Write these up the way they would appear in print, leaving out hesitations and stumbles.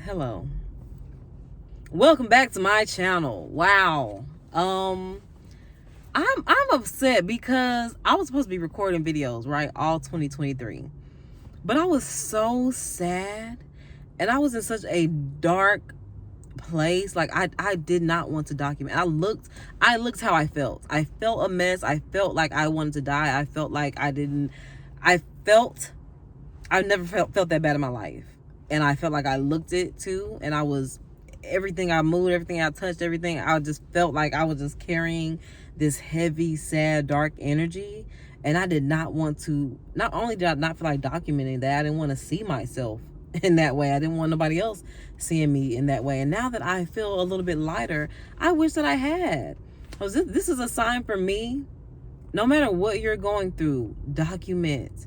Hello. Welcome back to my channel. Wow. I'm upset because I was supposed to be recording videos, right? All 2023. But I was so sad and I was in such a dark place. Like I did not want to document. I looked how I felt. I felt a mess. I felt like I wanted to die. I felt like I've never felt that bad in my life. And I felt like I looked it too. And I was, everything I moved, everything I touched, everything, I just felt like I was just carrying this heavy, sad, dark energy. And I did not want to, not only did I not feel like documenting that, I didn't want to see myself in that way. I didn't want nobody else seeing me in that way. And now that I feel a little bit lighter, I wish that I had. This is a sign for me. No matter what you're going through, document.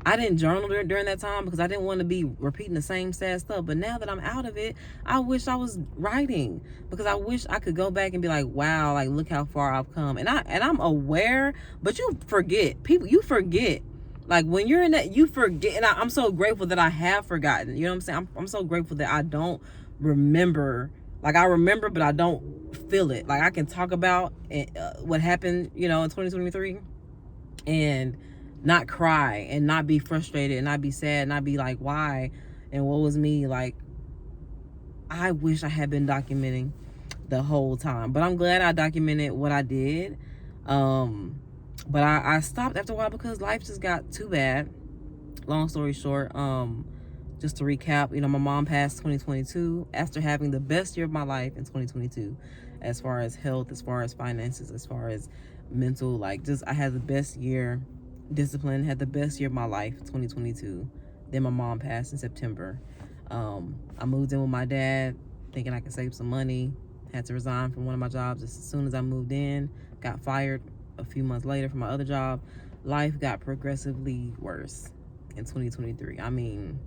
I didn't journal during that time because I didn't want to be repeating the same sad stuff. But now that I'm out of it, I wish I was writing, because I wish I could go back and be like, wow, like look how far I've come. And I'm aware, but you forget. People, you forget. Like when you're in that, you forget. And I'm so grateful that I have forgotten. You know what I'm saying? I'm so grateful that I don't remember. Like I remember, but I don't feel it. Like I can talk about what happened, in 2023 and not cry and not be frustrated and not be sad and not be like, why and what was me. Like I wish I had been documenting the whole time, but I'm glad I documented what I did. But I stopped after a while because life just got too bad. Long story short, just to recap, my mom passed 2022 after having the best year of my life in 2022, as far as health, as far as finances, as far as mental, like just I had the best year. Discipline, had the best year of my life, 2022. Then my mom passed in September. I moved in with my dad thinking I could save some money. Had to resign from one of my jobs as soon as I moved in. Got fired a few months later from my other job. Life got progressively worse in 2023. I mean,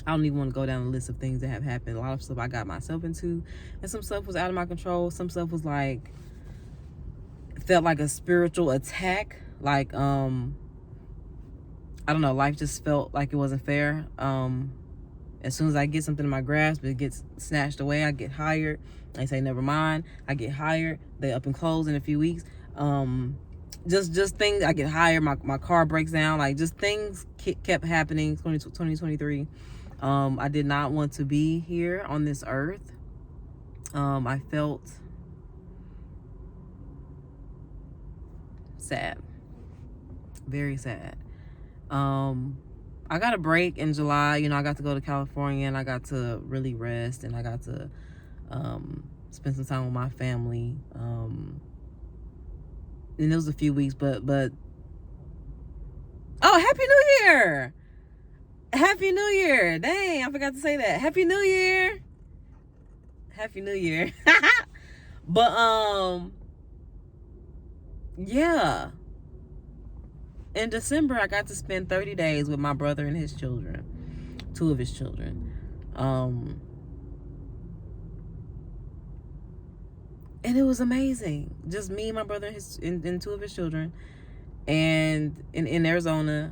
I don't even want to go down the list of things that have happened. A lot of stuff I got myself into, and some stuff was out of my control. Some stuff was like, felt like a spiritual attack. Like I don't know, life just felt like it wasn't fair. As soon as I get something in my grasp, it gets snatched away. I get hired. I say never mind. I get hired. They up and close in a few weeks. Just things. I get hired. My car breaks down. Like just things kept happening. 2023. I did not want to be here on this earth. I felt sad. Very sad. I got a break in July. I got to go to California and I got to really rest, and I got to spend some time with my family. And it was a few weeks, but oh, Happy New Year! Happy New Year! Dang, I forgot to say that. Happy New Year! Happy New Year. But yeah. In December, I got to spend 30 days with my brother and his children, 2 of his children. And it was amazing. Just me, my brother, and 2 of his children. And in Arizona,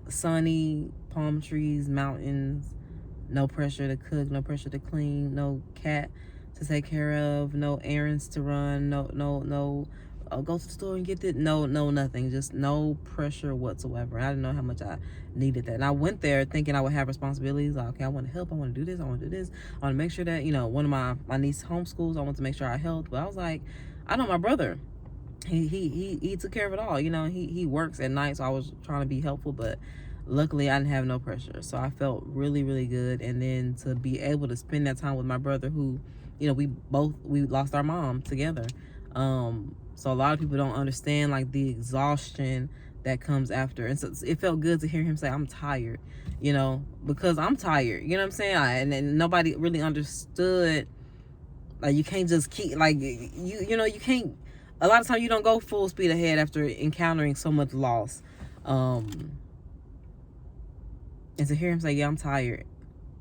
sunny, palm trees, mountains, no pressure to cook, no pressure to clean, no cat to take care of, no errands to run, no go to the store and get it. No, nothing. Just no pressure whatsoever. I didn't know how much I needed that. And I went there thinking I would have responsibilities. Like, okay, I want to help. I want to do this. I want to do this. I want to make sure that, one of my niece homeschools. I want to make sure I helped. But I was like, I know my brother. He took care of it all. He works at night, so I was trying to be helpful. But luckily, I didn't have no pressure. So I felt really, really good. And then to be able to spend that time with my brother, who, we lost our mom together. So a lot of people don't understand like the exhaustion that comes after. And so it felt good to hear him say, I'm tired, because I'm tired, you know what I'm saying? And nobody really understood, like, you can't just keep, like, you can't, a lot of times you don't go full speed ahead after encountering so much loss. And to hear him say, yeah, I'm tired,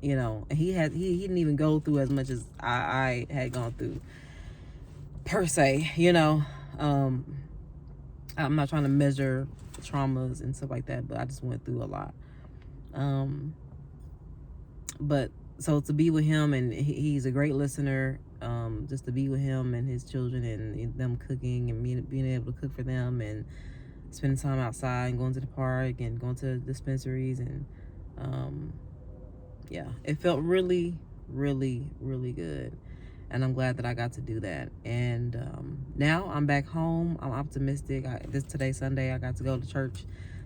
and he didn't even go through as much as I had gone through per se, I'm not trying to measure traumas and stuff like that, but I just went through a lot. But So to be with him, and he's a great listener, just to be with him and his children and them cooking and being able to cook for them and spending time outside and going to the park and going to dispensaries and yeah, it felt really, really, really good. And I'm glad that I got to do that. And now I'm back home. I'm optimistic. Today's Sunday. I got to go to church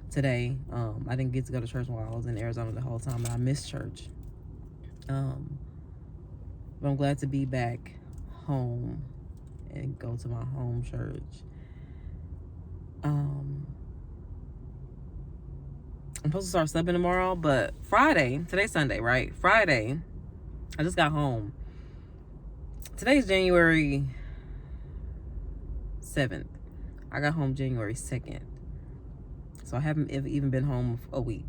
today. I didn't get to go to church while I was in Arizona the whole time, and I missed church. But I'm glad to be back home and go to my home church. I'm supposed to start subbing tomorrow, but Friday, today's Sunday, right? Friday, I just got home. Today's January 7th. I got home January 2nd. So I haven't even been home a week.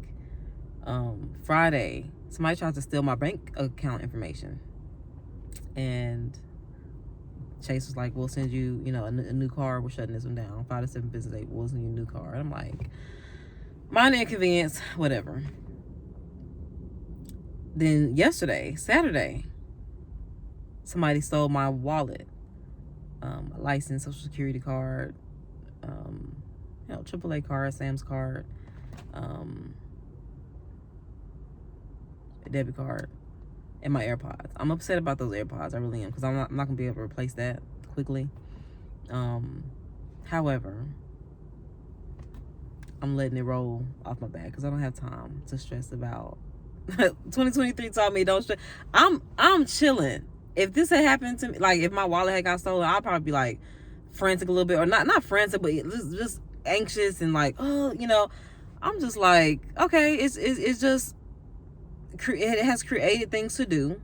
Friday, somebody tried to steal my bank account information. And Chase was like, we'll send you, a new car. We're shutting this one down. 5 to 7 business days, we'll send you a new car. And I'm like, minor inconvenience, whatever. Then yesterday, Saturday, somebody stole my wallet, a license, social security card, AAA card, Sam's card, a debit card, and my AirPods. I'm upset about those AirPods. I really am, because I'm not gonna be able to replace that quickly. However, I'm letting it roll off my back because I don't have time to stress about. 2023 taught me don't stress. I'm chilling. If this had happened to me, like if my wallet had got stolen, I'd probably be like frantic a little bit, or not frantic, but just anxious and like, oh, I'm just like, okay, it's just it has created things to do.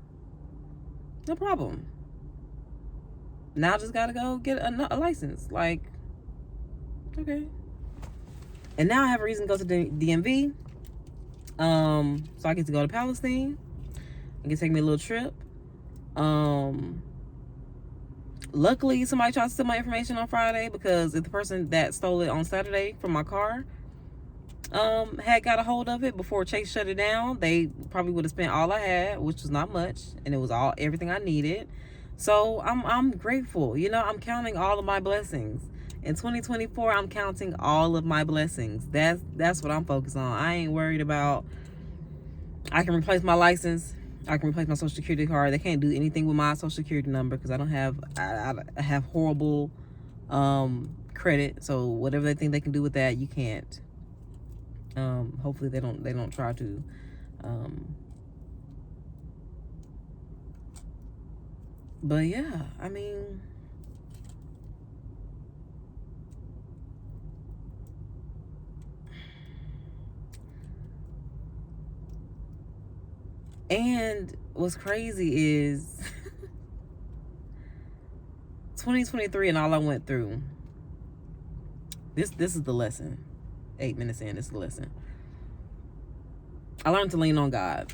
No problem. Now I just gotta go get a license. Like, okay. And now I have a reason to go to the DMV. So I get to go to Palestine. It can take me a little trip. Luckily, somebody tried to steal my information on Friday, because if the person that stole it on Saturday from my car had got a hold of it before Chase shut it down, they probably would have spent all I had, which was not much, and it was everything I needed. So I'm grateful. I'm counting all of my blessings. In 2024, I'm counting all of my blessings. That's what I'm focused on. I ain't worried about, I can replace my license. I can replace my social security card. They can't do anything with my social security number because I don't have, I have horrible credit. So whatever they think they can do with that, you can't. Hopefully they don't try to. But yeah, I mean, and what's crazy is 2023 and all I went through. This is the lesson. 8 minutes in, this is the lesson. I learned to lean on God.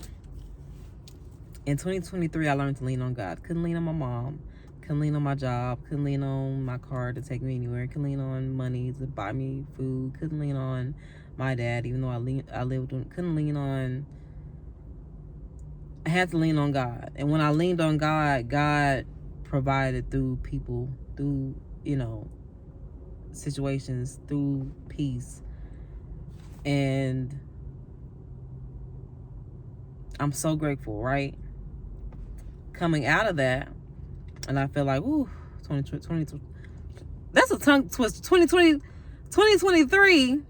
In 2023, I learned to lean on God. Couldn't lean on my mom. Couldn't lean on my job. Couldn't lean on my car to take me anywhere. Couldn't lean on money to buy me food. Couldn't lean on my dad, even though I lived with him. Couldn't lean on. I had to lean on God. And when I leaned on God, God provided through people, through, situations, through peace. And I'm so grateful, right? Coming out of that, and I feel like, ooh, 2020, that's a tongue twister. 2023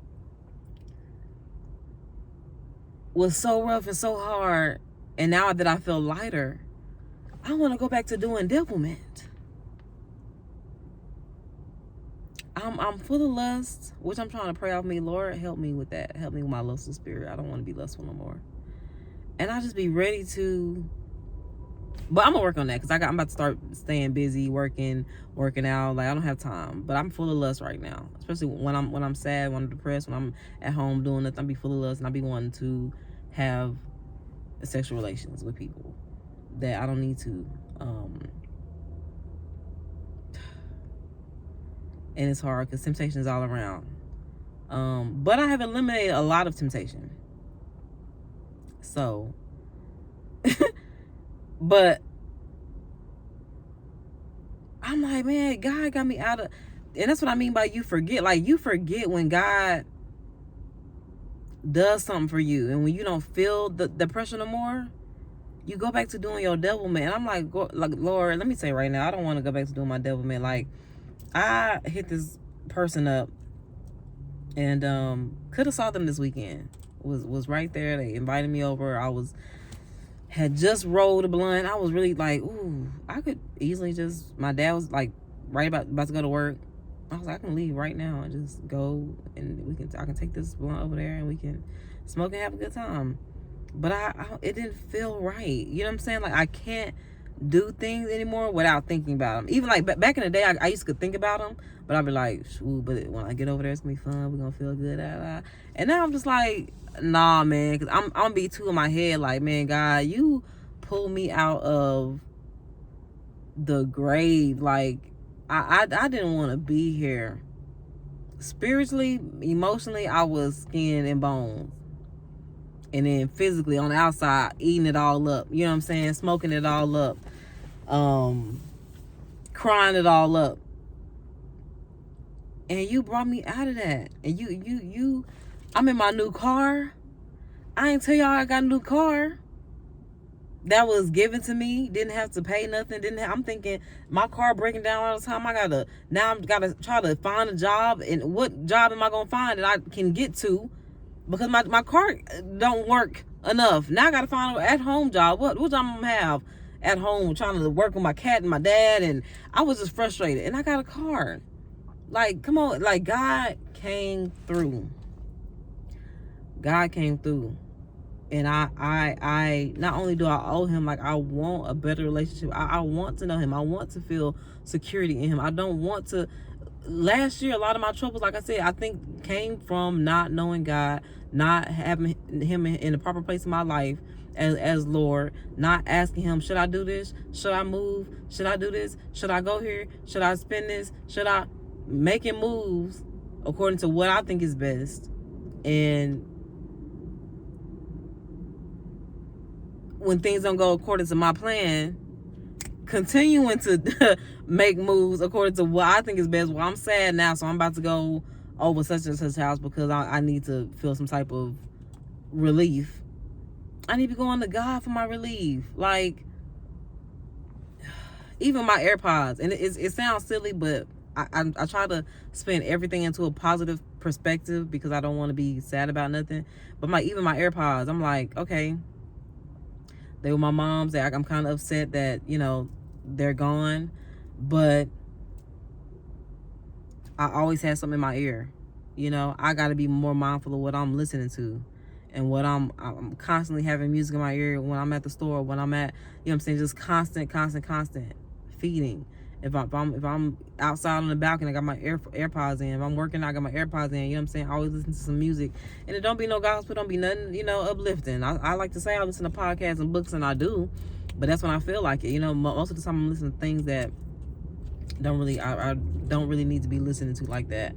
was so rough and so hard. And now that I feel lighter, I want to go back to doing devilment. I'm full of lust, which I'm trying to pray off me. Lord, help me with that. Help me with my lustful spirit. I don't want to be lustful no more. And I'll just be ready to. But I'm gonna work on that because I'm about to start staying busy, working out. Like I don't have time. But I'm full of lust right now, especially when I'm sad, when I'm depressed, when I'm at home doing nothing. I'll be full of lust, and I'll be wanting to have sexual relations with people that I don't need to. And it's hard because temptation is all around. But I have eliminated a lot of temptation. So But I'm like, man, God got me out of, and that's what I mean by you forget. Like, you forget when God does something for you, and when you don't feel the pressure no more, you go back to doing your devil man. And I'm like, Lord, let me say right now, I don't want to go back to doing my devil man. Like, I hit this person up, and could have saw them this weekend. Was right there. They invited me over. Had just rolled a blunt. I was really like, ooh, I could easily just, my dad was like right about to go to work. I was like, I can leave right now and just go, and I can take this blunt over there and we can smoke and have a good time. But it didn't feel right. You know what I'm saying? Like, I can't do things anymore without thinking about them. Even like back in the day, I used to think about them, but I'd be like, ooh, but when I get over there, it's gonna be fun. We're gonna feel good. And now I'm just like, nah, man, because I'm gonna be too in my head. Like, man, God, you pull me out of the grave. Like, I didn't want to be here. Spiritually, emotionally, I was skin and bones. And then physically on the outside, eating it all up. You know what I'm saying? Smoking it all up. Crying it all up. And you brought me out of that. And I'm in my new car. I ain't tell y'all I got a new car. That was given to me. Didn't have to pay nothing. I'm thinking my car breaking down all the time. I gotta try to find a job. And what job am I gonna find that I can get to? Because my car don't work enough. Now I gotta find an at-home job. What job I'm gonna have at home, trying to work with my cat and my dad? And I was just frustrated. And I got a car. Like, come on. Like, God came through. God came through. And I not only do I owe him, like, I want a better relationship. I want to know him. I want to feel security in him. I don't want to. Last year, a lot of my troubles, like I said, I think came from not knowing God, not having him in the proper place in my life as Lord, not asking him, should I do this? Should I move? Should I do this? Should I go here? Should I spend this? Should I making moves according to what I think is best? And when things don't go according to my plan, continuing to make moves according to what I think is best. Well, I'm sad now, so I'm about to go over such and such house because I need to feel some type of relief. I need to be going to God for my relief. Like, even my AirPods, and it sounds silly, but I try to spin everything into a positive perspective because I don't want to be sad about nothing. But even my AirPods, I'm like, okay, they were my mom's. I'm kind of upset that, you know, they're gone, but I always had something in my ear. You know, I got to be more mindful of what I'm listening to, and what I'm constantly having music in my ear when I'm at the store, when I'm at, you know what I'm saying, just constant feeding. If I'm outside on the balcony, I got my AirPods in. If I'm working, I got my AirPods in. You know what I'm saying? I always listen to some music. And it don't be no gospel, don't be nothing, you know, uplifting. I like to say I listen to podcasts and books, and I do. But that's when I feel like it. You know, most of the time I'm listening to things that I don't really need to be listening to like that.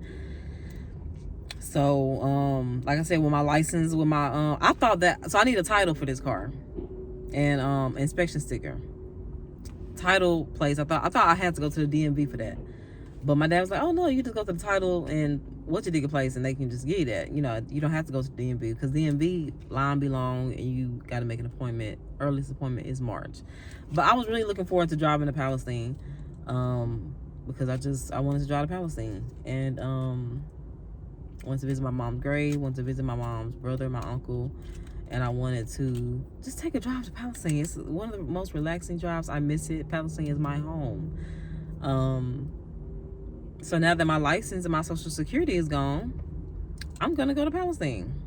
So, like I said, with my license, with my, I thought that, so I need a title for this car. And inspection sticker. Title place, I thought I had to go to the DMV for that, but my dad was like, oh no, you just go to the title and what's your digger place and they can just give you that. You know, you don't have to go to DMV because DMV line be long and you got to make an appointment. Earliest appointment is March. But I was really looking forward to driving to Palestine, because I wanted to drive to Palestine, and wanted to visit my mom's grave, wanted to visit my mom's brother, my uncle. And I wanted to just take a drive to Palestine. It's one of the most relaxing drives. I miss it. Palestine is my home. So now that my license and my social security is gone, I'm gonna go to Palestine.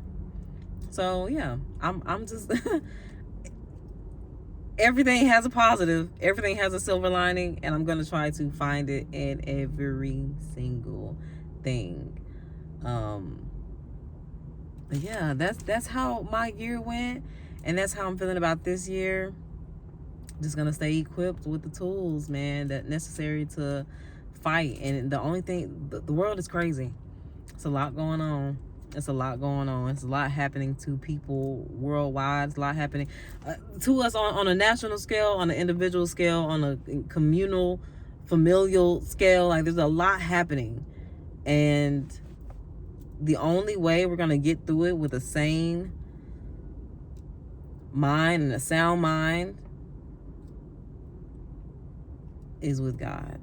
So yeah, I'm just everything has a positive. Everything has a silver lining, and I'm gonna try to find it in every single thing. But yeah, that's how my year went, and that's how I'm feeling about this year. Just gonna stay equipped with the tools, man, that necessary to fight. And the only thing, the world is crazy. It's a lot going on, It's a lot going on. It's a lot happening to people worldwide. It's a lot happening to us on a national scale, on an individual scale, on a communal, familial scale. Like, there's a lot happening. And the only way we're going to get through it with a sane mind and a sound mind is with God.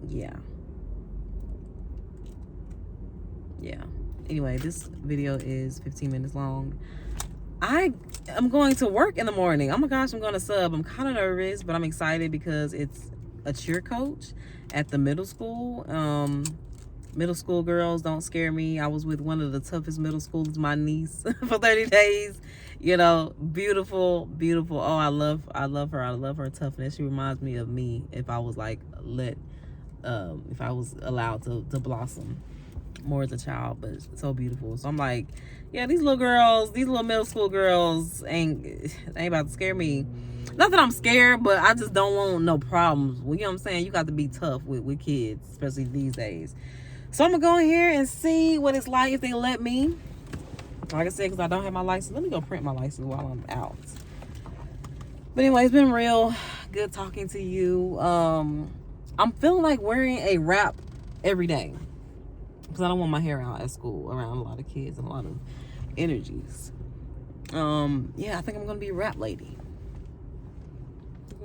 Yeah. Anyway, this video is 15 minutes long. I am going to work in the morning. Oh my gosh, I'm going to sub. I'm kind of nervous, but I'm excited because it's a cheer coach at the middle school. Middle school girls don't scare me. I was with one of the toughest middle schoolers, my niece, for 30 days. You know, beautiful. Oh, I love her. I love her toughness. She reminds me of me if I was like if I was allowed to blossom more as a child. But so beautiful. So I'm like, yeah, these little girls, these little middle school girls ain't about to scare me. Not that I'm scared, but I just don't want no problems. Well, you know what I'm saying? You got to be tough with kids, especially these days. So I'm gonna go in here and see what it's like if they let me. Like I said, because I don't have my license. Let me go print my license while I'm out. But anyway, it's been real good talking to you. I'm feeling like wearing a wrap every day, because I don't want my hair out at school around a lot of kids and a lot of energies. Yeah, I think I'm gonna be a wrap lady.